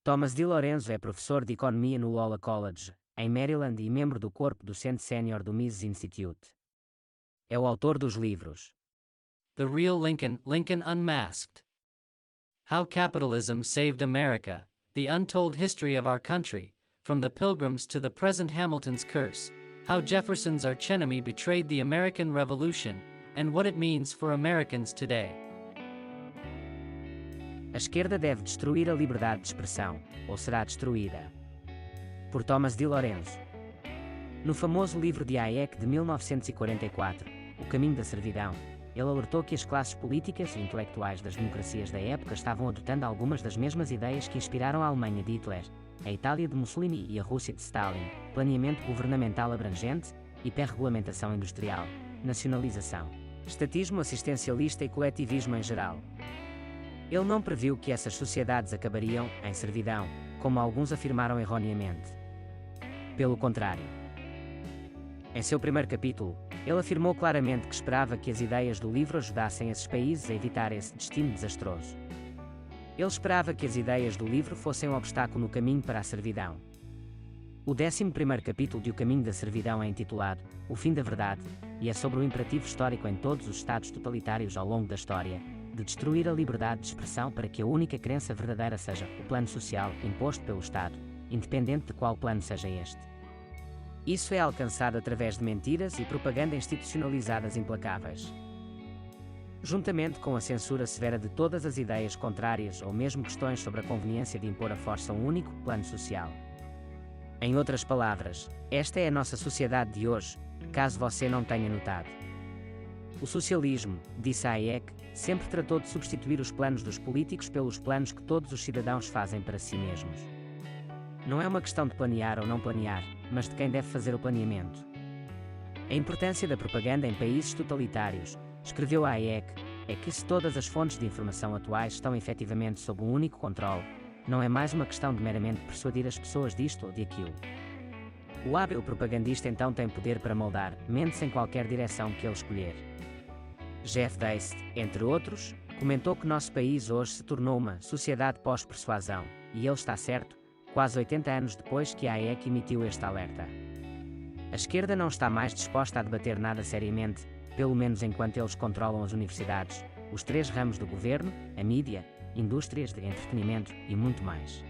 Thomas D. Lorenzo é professor de Economia no Loyola College, em Maryland e membro do corpo docente sénior do Mises Institute. É o autor dos livros The Real Lincoln, Lincoln Unmasked. How Capitalism Saved America, The Untold History of Our Country, From the Pilgrims to the Present Hamilton's Curse, How Jefferson's Archenemy Betrayed the American Revolution, and What It Means for Americans Today. A esquerda deve destruir a liberdade de expressão, ou será destruída. Por Thomas D. Lorenzo. No famoso livro de Hayek de 1944, O Caminho da Servidão, ele alertou que as classes políticas e intelectuais das democracias da época estavam adotando algumas das mesmas ideias que inspiraram a Alemanha de Hitler, a Itália de Mussolini e a Rússia de Stalin: planeamento governamental abrangente, hiperregulamentação industrial, nacionalização, estatismo assistencialista e coletivismo em geral. Ele não previu que essas sociedades acabariam em servidão, como alguns afirmaram erroneamente. Pelo contrário. Em seu primeiro capítulo, ele afirmou claramente que esperava que as ideias do livro ajudassem esses países a evitar esse destino desastroso. Ele esperava que as ideias do livro fossem um obstáculo no caminho para a servidão. O 11º capítulo de O Caminho da Servidão é intitulado O Fim da Verdade, e é sobre o imperativo histórico em todos os estados totalitários ao longo da história, de destruir a liberdade de expressão para que a única crença verdadeira seja o plano social imposto pelo Estado, independente de qual plano seja este. Isso é alcançado através de mentiras e propaganda institucionalizadas implacáveis. Juntamente com a censura severa de todas as ideias contrárias ou mesmo questões sobre a conveniência de impor a força um único plano social. Em outras palavras, esta é a nossa sociedade de hoje, caso você não tenha notado. O socialismo, disse Hayek, sempre tratou de substituir os planos dos políticos pelos planos que todos os cidadãos fazem para si mesmos. Não é uma questão de planear ou não planear, mas de quem deve fazer o planeamento. A importância da propaganda em países totalitários, escreveu Hayek, é que se todas as fontes de informação atuais estão efetivamente sob um único controle, não é mais uma questão de meramente persuadir as pessoas disto ou de aquilo. O hábil propagandista então tem poder para moldar, mente-se em qualquer direção que ele escolher. Jeff Deist, entre outros, comentou que nosso país hoje se tornou uma sociedade pós-persuasão, e ele está certo, quase 80 anos depois que Hayek emitiu este alerta. A esquerda não está mais disposta a debater nada seriamente, pelo menos enquanto eles controlam as universidades, os 3 ramos do governo, a mídia, indústrias de entretenimento e muito mais.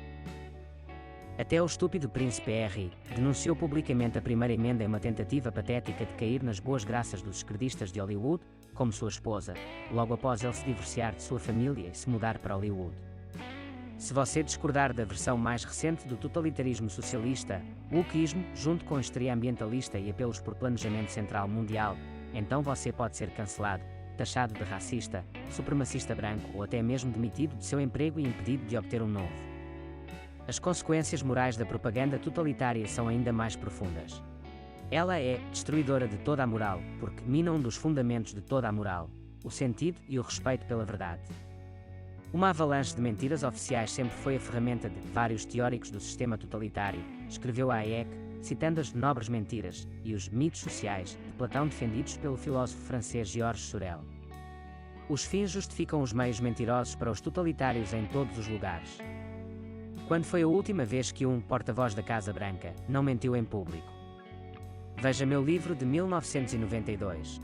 Até o estúpido príncipe Harry denunciou publicamente a primeira emenda em uma tentativa patética de cair nas boas graças dos esquerdistas de Hollywood, como sua esposa, logo após ele se divorciar de sua família e se mudar para Hollywood. Se você discordar da versão mais recente do totalitarismo socialista, o wokeismo, junto com a histeria ambientalista e apelos por planejamento central mundial, então você pode ser cancelado, taxado de racista, supremacista branco ou até mesmo demitido de seu emprego e impedido de obter um novo. As consequências morais da propaganda totalitária são ainda mais profundas. Ela é destruidora de toda a moral, porque mina um dos fundamentos de toda a moral, o sentido e o respeito pela verdade. Uma avalanche de mentiras oficiais sempre foi a ferramenta de vários teóricos do sistema totalitário, escreveu Hayek, citando as nobres mentiras e os mitos sociais de Platão defendidos pelo filósofo francês Georges Sorel. Os fins justificam os meios mentirosos para os totalitários em todos os lugares. Quando foi a última vez que um porta-voz da Casa Branca não mentiu em público? Veja meu livro de 1992.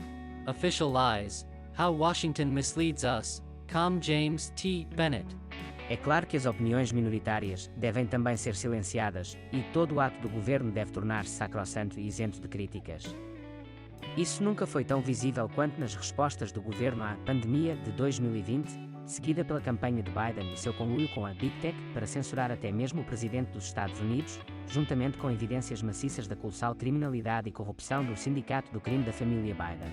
Official Lies, How Washington Misleads Us, com James T. Bennett. É claro que as opiniões minoritárias devem também ser silenciadas, e todo o ato do governo deve tornar-se sacrossanto e isento de críticas. Isso nunca foi tão visível quanto nas respostas do governo à pandemia de 2020, seguida pela campanha de Biden e seu conluio com a Big Tech para censurar até mesmo o presidente dos Estados Unidos, juntamente com evidências maciças da colossal criminalidade e corrupção do sindicato do crime da família Biden.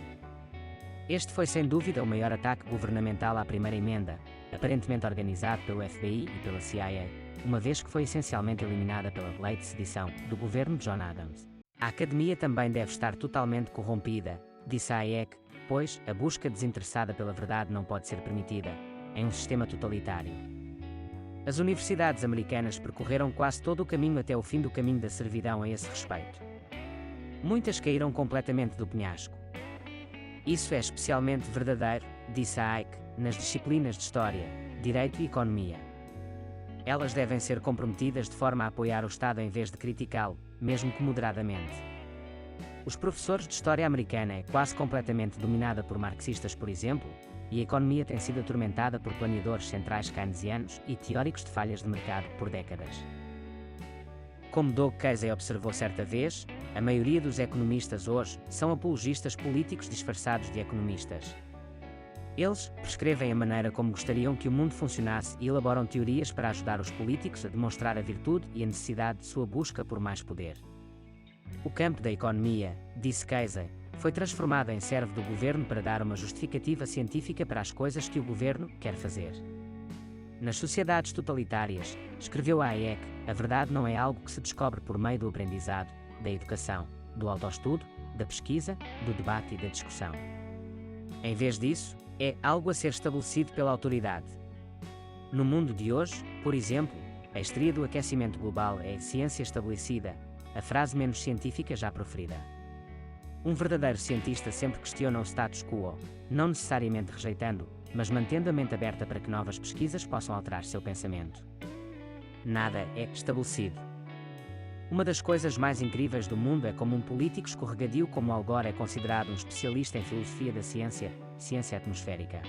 Este foi sem dúvida o maior ataque governamental à primeira emenda, aparentemente organizado pelo FBI e pela CIA, uma vez que foi essencialmente eliminada pela lei de sedição do governo de John Adams. A academia também deve estar totalmente corrompida, disse Hayek, pois a busca desinteressada pela verdade não pode ser permitida, em um sistema totalitário. As universidades americanas percorreram quase todo o caminho até o fim do caminho da servidão a esse respeito. Muitas caíram completamente do penhasco. Isso é especialmente verdadeiro, disse Hayek, nas disciplinas de História, Direito e Economia. Elas devem ser comprometidas de forma a apoiar o Estado em vez de criticá-lo, mesmo que moderadamente. Os professores de história americana é quase completamente dominada por marxistas, por exemplo, e a economia tem sido atormentada por planeadores centrais keynesianos e teóricos de falhas de mercado por décadas. Como Doug Casey observou certa vez, a maioria dos economistas hoje são apologistas políticos disfarçados de economistas. Eles prescrevem a maneira como gostariam que o mundo funcionasse e elaboram teorias para ajudar os políticos a demonstrar a virtude e a necessidade de sua busca por mais poder. O campo da economia, disse Casey, foi transformado em servo do governo para dar uma justificativa científica para as coisas que o governo quer fazer. Nas sociedades totalitárias, escreveu Hayek, a verdade não é algo que se descobre por meio do aprendizado, da educação, do autoestudo, da pesquisa, do debate e da discussão. Em vez disso, é algo a ser estabelecido pela autoridade. No mundo de hoje, por exemplo, a histeria do aquecimento global é ciência estabelecida, a frase menos científica já proferida. Um verdadeiro cientista sempre questiona o status quo, não necessariamente rejeitando, mas mantendo a mente aberta para que novas pesquisas possam alterar seu pensamento. Nada é estabelecido. Uma das coisas mais incríveis do mundo é como um político escorregadio como Al Gore é considerado um especialista em filosofia da ciência, ciência atmosférica.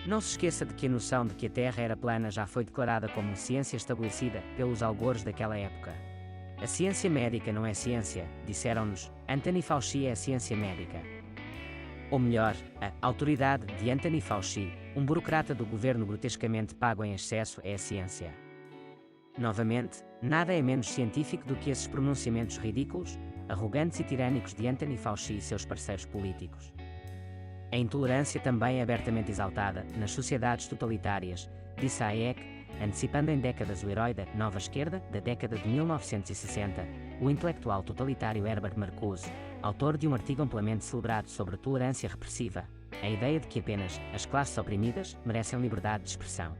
Não se esqueça de que a noção de que a Terra era plana já foi declarada como ciência estabelecida pelos Al Gores daquela época. A ciência médica não é ciência, disseram-nos, Anthony Fauci é a ciência médica. Ou melhor, a autoridade de Anthony Fauci, um burocrata do governo grotescamente pago em excesso, é a ciência. Novamente, nada é menos científico do que esses pronunciamentos ridículos, arrogantes e tirânicos de Anthony Fauci e seus parceiros políticos. A intolerância também é abertamente exaltada nas sociedades totalitárias, disse Hayek, antecipando em décadas o herói da nova esquerda da década de 1960, o intelectual totalitário Herbert Marcuse, autor de um artigo amplamente celebrado sobre a tolerância repressiva, a ideia de que apenas as classes oprimidas merecem liberdade de expressão.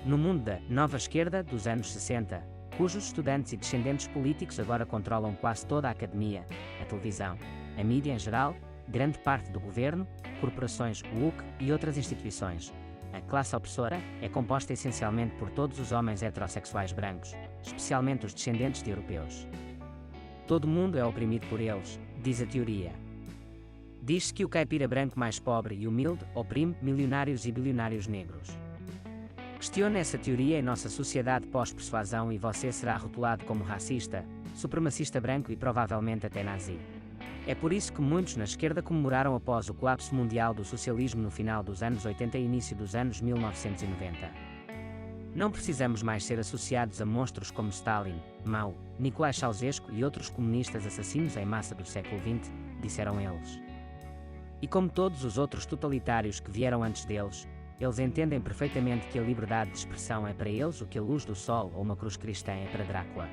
No mundo da nova esquerda dos anos 60, cujos estudantes e descendentes políticos agora controlam quase toda a academia, a televisão, a mídia em geral, grande parte do governo, corporações woke e outras instituições, a classe opressora é composta essencialmente por todos os homens heterossexuais brancos, especialmente os descendentes de europeus. Todo mundo é oprimido por eles, diz a teoria. Diz-se que o caipira branco mais pobre e humilde oprime milionários e bilionários negros. Questione essa teoria em nossa sociedade pós-persuasão e você será rotulado como racista, supremacista branco e provavelmente até nazi. É por isso que muitos na esquerda comemoraram após o colapso mundial do socialismo no final dos anos 80 e início dos anos 1990. Não precisamos mais ser associados a monstros como Stalin, Mao, Nicolai Ceausescu e outros comunistas assassinos em massa do século XX, disseram eles. E como todos os outros totalitários que vieram antes deles, eles entendem perfeitamente que a liberdade de expressão é para eles o que a luz do sol ou uma cruz cristã é para Drácula.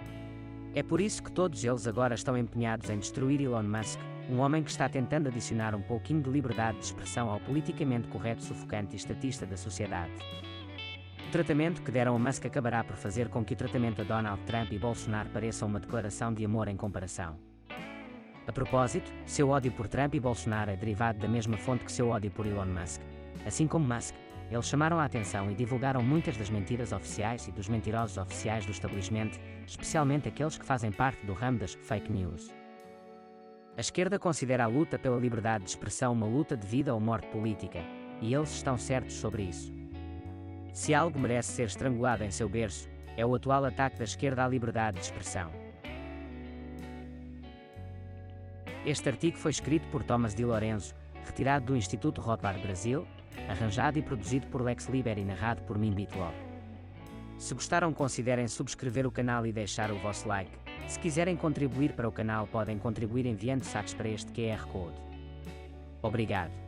É por isso que todos eles agora estão empenhados em destruir Elon Musk, um homem que está tentando adicionar um pouquinho de liberdade de expressão ao politicamente correto sufocante e estatista da sociedade. O tratamento que deram a Musk acabará por fazer com que o tratamento a Donald Trump e Bolsonaro pareça uma declaração de amor em comparação. A propósito, seu ódio por Trump e Bolsonaro é derivado da mesma fonte que seu ódio por Elon Musk. Assim como Musk, eles chamaram a atenção e divulgaram muitas das mentiras oficiais e dos mentirosos oficiais do estabelecimento, especialmente aqueles que fazem parte do ramo das fake news. A esquerda considera a luta pela liberdade de expressão uma luta de vida ou morte política, e eles estão certos sobre isso. Se algo merece ser estrangulado em seu berço, é o atual ataque da esquerda à liberdade de expressão. Este artigo foi escrito por Thomas Di Lorenzo, retirado do Instituto Rothbard Brasil, arranjado e produzido por Lex Liber e narrado por mim, Bitlob. Se gostaram, considerem subscrever o canal e deixar o vosso like. Se quiserem contribuir para o canal, podem contribuir enviando sats para este QR Code. Obrigado.